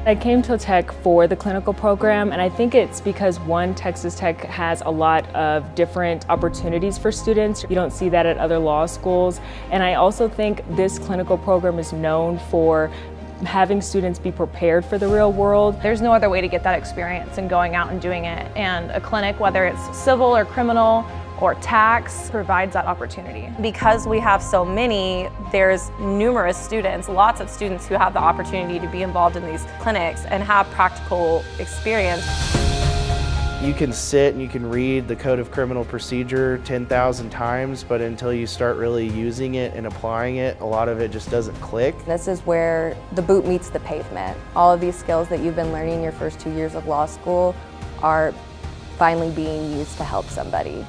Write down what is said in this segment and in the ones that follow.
I came to Tech for the clinical program, and I think it's because, one, Texas Tech has a lot of different opportunities for students. You don't see that at other law schools. And I also think this clinical program is known for having students be prepared for the real world. There's no other way to get that experience than going out and doing it. And a clinic, whether it's civil or criminal or tax, provides that opportunity. Because we have so many, there's numerous students, lots of students who have the opportunity to be involved in these clinics and have practical experience. You can sit and you can read the Code of Criminal Procedure 10,000 times, but until you start really using it and applying it, a lot of it just doesn't click. This is where the boot meets the pavement. All of these skills that you've been learning your first 2 years of law school are finally being used to help somebody.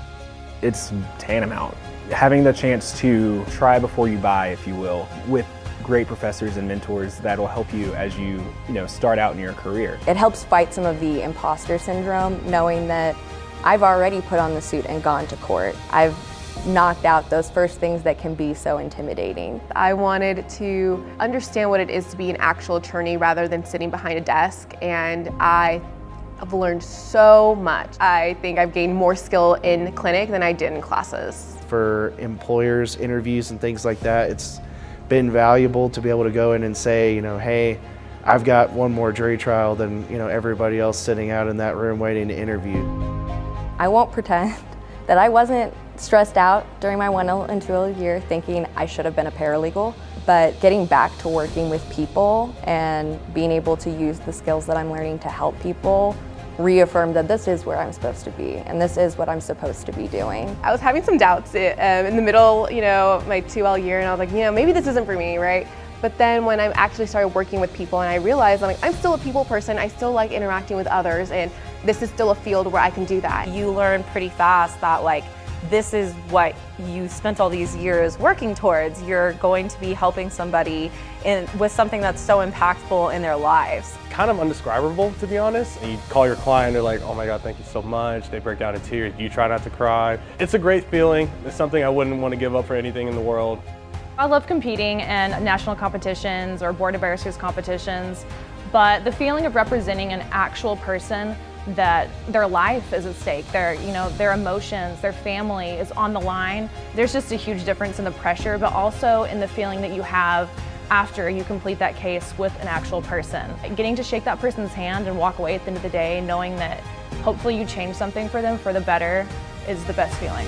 It's tantamount. Having the chance to try before you buy, if you will, with great professors and mentors that'll help you as you start out in your career. It helps fight some of the imposter syndrome, knowing that I've already put on the suit and gone to court. I've knocked out those first things that can be so intimidating. I wanted to understand what it is to be an actual attorney rather than sitting behind a desk, and I've learned so much. I think I've gained more skill in clinic than I did in classes. For employers, interviews and things like that, it's been valuable to be able to go in and say, hey, I've got one more jury trial than everybody else sitting out in that room waiting to interview. I won't pretend that I wasn't stressed out during my 1L and 2L year thinking I should have been a paralegal, but getting back to working with people and being able to use the skills that I'm learning to help people reaffirm that this is where I'm supposed to be and this is what I'm supposed to be doing. I was having some doubts in the middle, of my 2L year, and I was like, maybe this isn't for me, right? But then when I actually started working with people and I realized I'm still a people person, I still like interacting with others, and this is still a field where I can do that. You learn pretty fast that this is what you spent all these years working towards. You're going to be helping somebody with something that's so impactful in their lives. Kind of undescribable, to be honest. You call your client, they're like, oh my God, thank you so much. They break down in tears. You try not to cry. It's a great feeling. It's something I wouldn't want to give up for anything in the world. I love competing in national competitions or board of barristers competitions, but the feeling of representing an actual person that their life is at stake, their emotions, their family is on the line. There's just a huge difference in the pressure, but also in the feeling that you have after you complete that case with an actual person. Getting to shake that person's hand and walk away at the end of the day knowing that hopefully you change something for them for the better is the best feeling.